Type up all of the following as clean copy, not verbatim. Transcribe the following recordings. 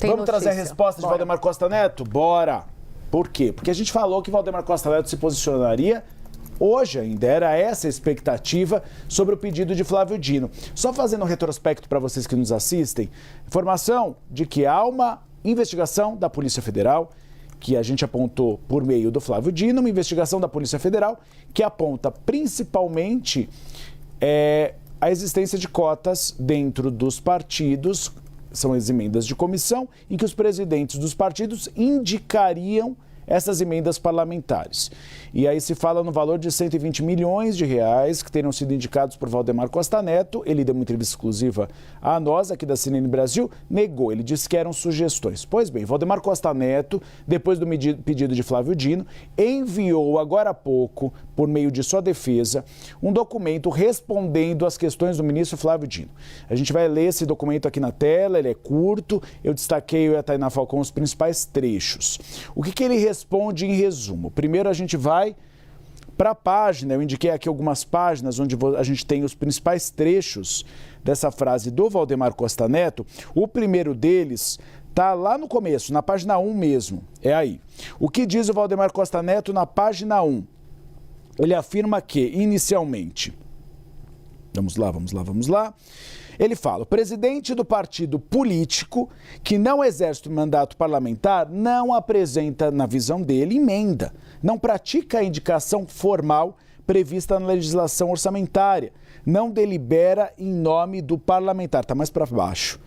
Vamos trazer a resposta de Valdemar Costa Neto? Bora! Por quê? Porque a gente falou que Valdemar Costa Neto se posicionaria hoje ainda, era essa a expectativa sobre o pedido de Flávio Dino. Só fazendo um retrospecto para vocês que nos assistem, informação de que há uma investigação da Polícia Federal, que a gente apontou por meio do Flávio Dino, uma investigação da Polícia Federal que aponta principalmente a existência de cotas dentro dos partidos, são as emendas de comissão, em que os presidentes dos partidos indicariam essas emendas parlamentares. E aí se fala no valor de 120 milhões de reais que terão sido indicados por Valdemar Costa Neto. Ele deu uma entrevista exclusiva a nós, aqui da CNN Brasil, negou, ele disse que eram sugestões. Pois bem, Valdemar Costa Neto, depois do pedido de Flávio Dino, enviou agora há pouco, por meio de sua defesa, um documento respondendo às questões do ministro Flávio Dino. A gente vai ler esse documento aqui na tela, ele é curto, eu destaquei, eu e a Tainá Falcão, os principais trechos. O que ele responde em resumo? Primeiro a gente vai para a página, eu indiquei aqui algumas páginas onde a gente tem os principais trechos dessa frase do Valdemar Costa Neto. O primeiro deles está lá no começo, na página 1 mesmo, é aí. O que diz o Valdemar Costa Neto na página 1? Ele afirma que, inicialmente, vamos lá. Ele fala, o presidente do partido político que não exerce o mandato parlamentar não apresenta, na visão dele, emenda, não pratica a indicação formal prevista na legislação orçamentária, não delibera em nome do parlamentar, está mais para baixo,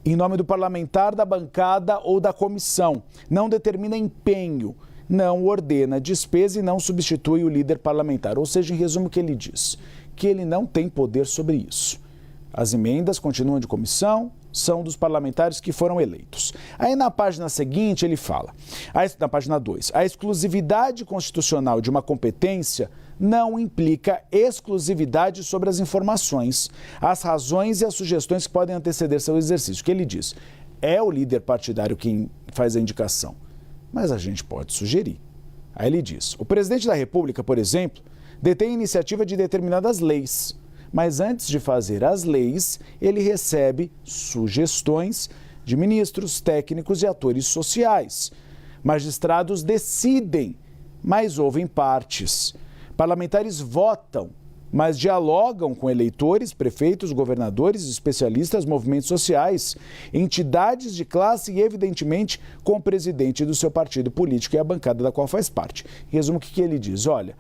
em nome do parlamentar, da bancada ou da comissão, não determina empenho, não ordena despesa e não substitui o líder parlamentar. Ou seja, em resumo, o que ele diz? Que ele não tem poder sobre isso. As emendas continuam de comissão, são dos parlamentares que foram eleitos. Aí na página seguinte ele fala, na página 2, a exclusividade constitucional de uma competência não implica exclusividade sobre as informações, as razões e as sugestões que podem anteceder seu exercício. O que ele diz? É o líder partidário quem faz a indicação, mas a gente pode sugerir. Aí ele diz, o presidente da República, por exemplo, detém a iniciativa de determinadas leis, mas antes de fazer as leis, ele recebe sugestões de ministros, técnicos e atores sociais. Magistrados decidem, mas ouvem partes. Parlamentares votam, mas dialogam com eleitores, prefeitos, governadores, especialistas, movimentos sociais, entidades de classe e, evidentemente, com o presidente do seu partido político e a bancada da qual faz parte. Em resumo, o que ele diz? Olha,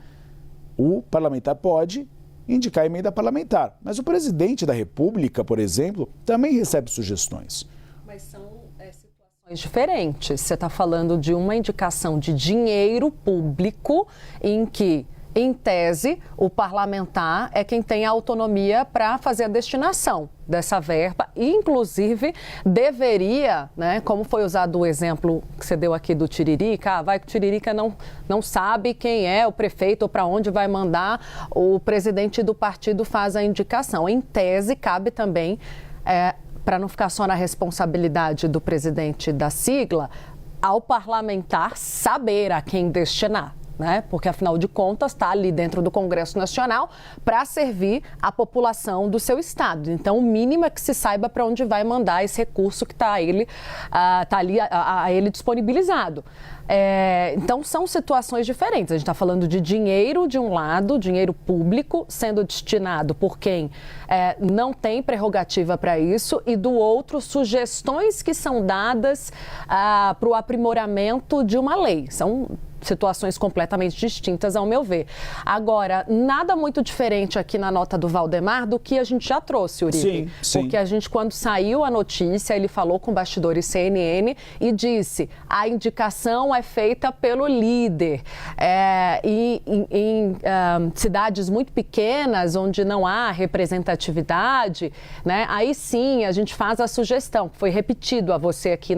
o parlamentar pode indicar emenda parlamentar, mas o presidente da República, por exemplo, também recebe sugestões. Mas são situações diferentes. Você está falando de uma indicação de dinheiro público em que, em tese, o parlamentar é quem tem a autonomia para fazer a destinação dessa verba e, inclusive, deveria, né, como foi usado o exemplo que você deu aqui do Tiririca, vai que o Tiririca não sabe quem é o prefeito ou para onde vai mandar, o presidente do partido faz a indicação. Em tese, cabe também, para não ficar só na responsabilidade do presidente da sigla, ao parlamentar saber a quem destinar. Né? Porque, afinal de contas, está ali dentro do Congresso Nacional para servir a população do seu estado. Então, o mínimo é que se saiba para onde vai mandar esse recurso que está ali a ele disponibilizado. Então, são situações diferentes. A gente está falando de dinheiro de um lado, dinheiro público sendo destinado por quem não tem prerrogativa para isso, e do outro, sugestões que são dadas para o aprimoramento de uma lei. São situações completamente distintas, ao meu ver. Agora, nada muito diferente aqui na nota do Valdemar do que a gente já trouxe, Uribe. Sim. Porque a gente, quando saiu a notícia, ele falou com bastidores CNN e disse, a indicação é feita pelo líder. E em cidades muito pequenas, onde não há representatividade, né, aí sim a gente faz a sugestão, que foi repetido a você aqui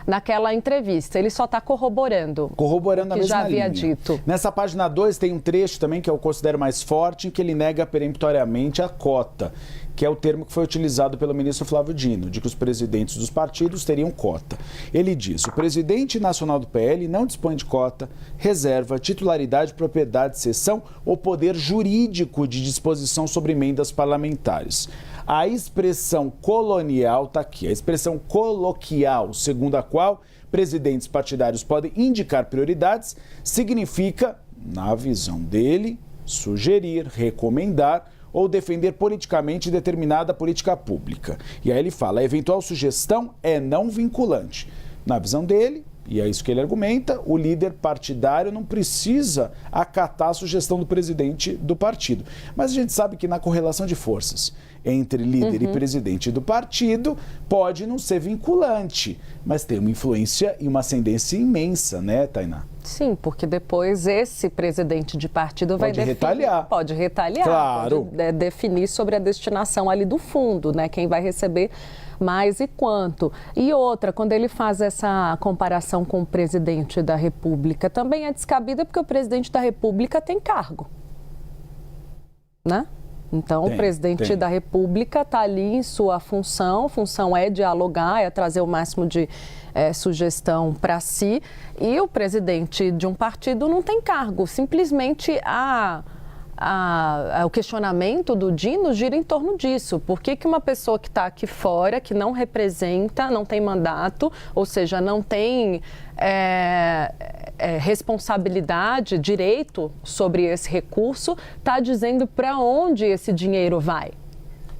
naquela entrevista. Ele só está corroborando. Corroborando a já havia dito. Nessa página 2 tem um trecho também que eu considero mais forte, em que ele nega peremptoriamente a cota. que é o termo que foi utilizado pelo ministro Flávio Dino, de que os presidentes dos partidos teriam cota. Ele diz: o presidente nacional do PL não dispõe de cota, reserva, titularidade, propriedade, cessão ou poder jurídico de disposição sobre emendas parlamentares. A expressão colonial está aqui, a expressão coloquial, segundo a qual presidentes partidários podem indicar prioridades, significa, na visão dele, sugerir, recomendar ou defender politicamente determinada política pública. E aí ele fala, a eventual sugestão é não vinculante. Na visão dele, e é isso que ele argumenta, o líder partidário não precisa acatar a sugestão do presidente do partido. Mas a gente sabe que na correlação de forças entre líder e presidente do partido pode não ser vinculante, mas tem uma influência e uma ascendência imensa, né, Tainá? Sim, porque depois esse presidente de partido vai definir, retaliar. Pode retaliar, claro. Pode definir sobre a destinação ali do fundo, né? Quem vai receber mais e quanto. E outra, quando ele faz essa comparação com o presidente da República, também é descabida porque o presidente da República tem cargo, né? Então, o presidente da República está ali em sua função. A função é dialogar, é trazer o máximo de sugestão para si. E o presidente de um partido não tem cargo. Simplesmente o questionamento do Dino gira em torno disso. Por que uma pessoa que está aqui fora, que não representa, não tem mandato, ou seja, não tem responsabilidade, direito sobre esse recurso, está dizendo para onde esse dinheiro vai?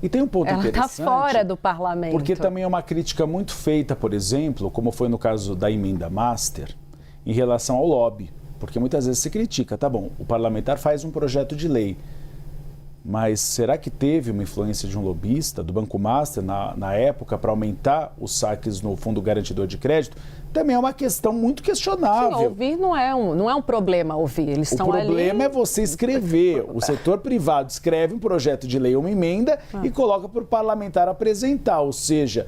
E tem um ponto interessante. Ela está fora do parlamento. Porque também é uma crítica muito feita, por exemplo, como foi no caso da emenda Master, em relação ao lobby. Porque muitas vezes se critica, tá bom, o parlamentar faz um projeto de lei, mas será que teve uma influência de um lobista, do Banco Master, na época, para aumentar os saques no Fundo Garantidor de Crédito? Também é uma questão muito questionável. Sim, ouvir não é um problema ouvir, eles estão ali... O problema é você escrever. O setor privado escreve um projeto de lei ou uma emenda e coloca para o parlamentar apresentar, ou seja,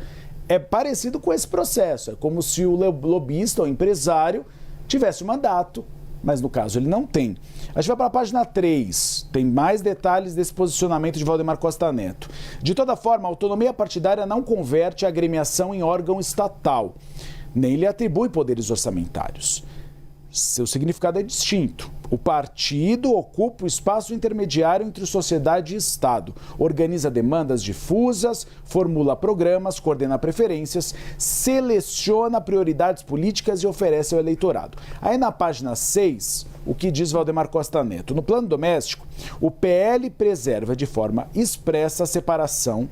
é parecido com esse processo. É como se o lobista ou empresário tivesse um mandato, mas no caso ele não tem. A gente vai para a página 3, tem mais detalhes desse posicionamento de Valdemar Costa Neto. De toda forma, a autonomia partidária não converte a agremiação em órgão estatal, nem lhe atribui poderes orçamentários. Seu significado é distinto. O partido ocupa o espaço intermediário entre sociedade e Estado, organiza demandas difusas, formula programas, coordena preferências, seleciona prioridades políticas e oferece ao eleitorado. Aí na página 6, o que diz Valdemar Costa Neto? No plano doméstico, o PL preserva de forma expressa a separação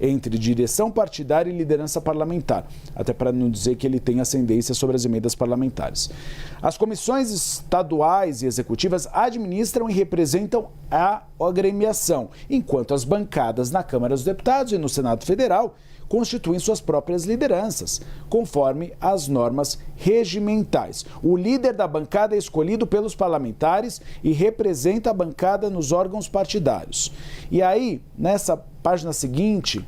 entre direção partidária e liderança parlamentar, até para não dizer que ele tem ascendência sobre as emendas parlamentares. As comissões estaduais e executivas administram e representam a agremiação, enquanto as bancadas na Câmara dos Deputados e no Senado Federal constituem suas próprias lideranças, conforme as normas regimentais. O líder da bancada é escolhido pelos parlamentares e representa a bancada nos órgãos partidários. E aí, nessa página seguinte,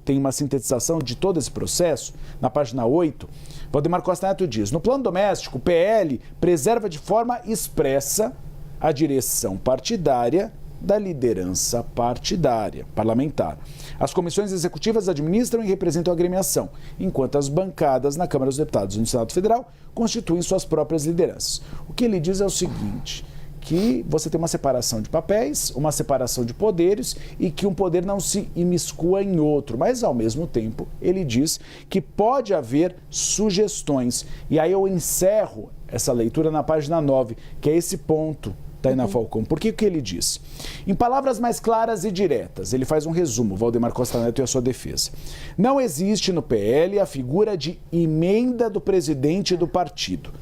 tem uma sintetização de todo esse processo. Na página 8, Valdemar Costa Neto diz: no plano doméstico, o PL preserva de forma expressa a direção partidária da liderança partidária, parlamentar. As comissões executivas administram e representam a agremiação, enquanto as bancadas na Câmara dos Deputados e no Senado Federal constituem suas próprias lideranças. O que ele diz é o seguinte, que você tem uma separação de papéis, uma separação de poderes e que um poder não se imiscua em outro, mas ao mesmo tempo ele diz que pode haver sugestões. E aí eu encerro essa leitura na página 9, que é esse ponto, Tainá Falcão. Por que ele diz? Em palavras mais claras e diretas, ele faz um resumo, Valdemar Costa Neto e a sua defesa. Não existe no PL a figura de emenda do presidente do partido,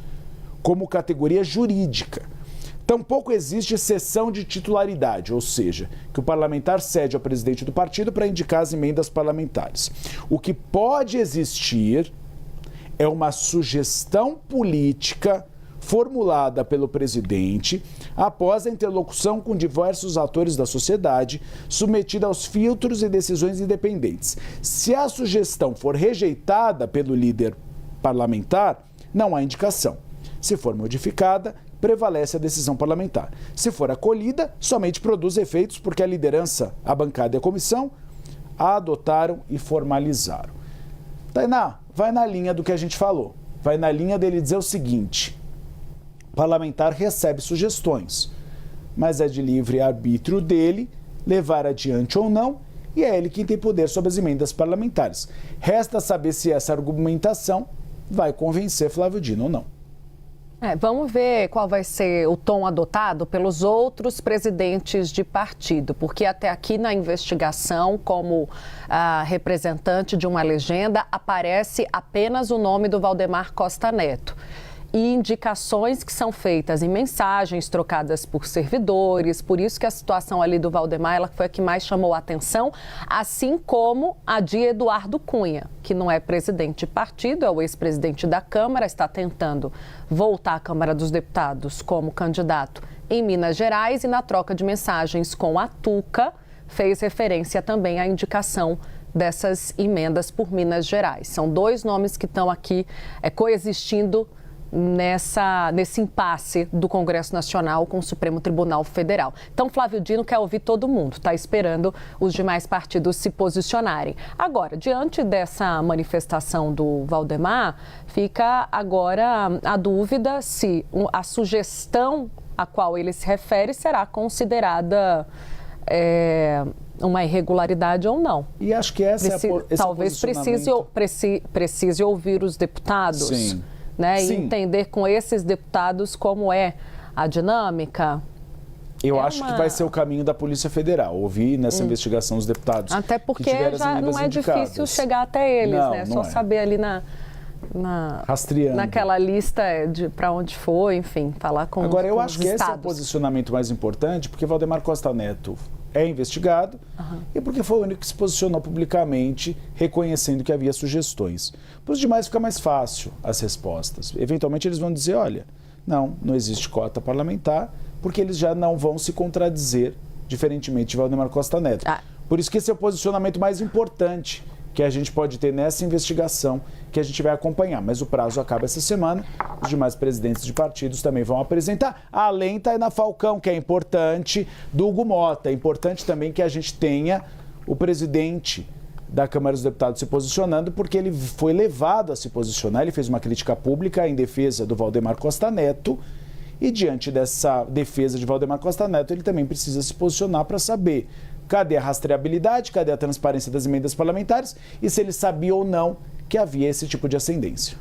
como categoria jurídica. Tampouco existe cessão de titularidade, ou seja, que o parlamentar cede ao presidente do partido para indicar as emendas parlamentares. O que pode existir é uma sugestão política formulada pelo presidente após a interlocução com diversos atores da sociedade, submetida aos filtros e decisões independentes. Se a sugestão for rejeitada pelo líder parlamentar, não há indicação. Se for modificada, prevalece a decisão parlamentar. Se for acolhida, somente produz efeitos porque a liderança, a bancada e a comissão adotaram e formalizaram. Tainá, vai na linha do que a gente falou. Vai na linha dele dizer o seguinte: o parlamentar recebe sugestões, mas é de livre arbítrio dele levar adiante ou não, e é ele quem tem poder sobre as emendas parlamentares. Resta saber se essa argumentação vai convencer Flávio Dino ou não. Vamos ver qual vai ser o tom adotado pelos outros presidentes de partido, porque até aqui na investigação, como representante de uma legenda, aparece apenas o nome do Valdemar Costa Neto. E indicações que são feitas em mensagens trocadas por servidores, por isso que a situação ali do Valdemar ela foi a que mais chamou a atenção, assim como a de Eduardo Cunha, que não é presidente de partido, é o ex-presidente da Câmara, está tentando voltar à Câmara dos Deputados como candidato em Minas Gerais e na troca de mensagens com a Tuca, fez referência também à indicação dessas emendas por Minas Gerais. São dois nomes que estão aqui coexistindo nesse impasse do Congresso Nacional com o Supremo Tribunal Federal. Então, Flávio Dino quer ouvir todo mundo, está esperando os demais partidos se posicionarem. Agora, diante dessa manifestação do Valdemar, fica agora a dúvida se a sugestão a qual ele se refere será considerada uma irregularidade ou não. E acho que talvez precise ouvir os deputados. Sim. Né, e entender com esses deputados como é a dinâmica. Eu acho que vai ser o caminho da Polícia Federal, ouvir nessa investigação os deputados. Até porque já não é difícil chegar até eles, né? Só saber ali rastreando naquela lista para onde foi, enfim, falar com Agora, eu com acho os que estados. esse é o posicionamento mais importante, porque Valdemar Costa Neto é investigado e porque foi o único que se posicionou publicamente reconhecendo que havia sugestões. Para os demais fica mais fácil as respostas. Eventualmente eles vão dizer, olha, não existe cota parlamentar, porque eles já não vão se contradizer, diferentemente de Valdemar Costa Neto. Por isso que esse é o posicionamento mais importante que a gente pode ter nessa investigação que a gente vai acompanhar. Mas o prazo acaba essa semana, os demais presidentes de partidos também vão apresentar, além Tainá Falcão, que é importante, do Hugo Mota. É importante também que a gente tenha o presidente da Câmara dos Deputados se posicionando, porque ele foi levado a se posicionar, ele fez uma crítica pública em defesa do Valdemar Costa Neto, e diante dessa defesa de Valdemar Costa Neto, ele também precisa se posicionar para saber cadê a rastreabilidade, cadê a transparência das emendas parlamentares e se ele sabia ou não que havia esse tipo de ascendência.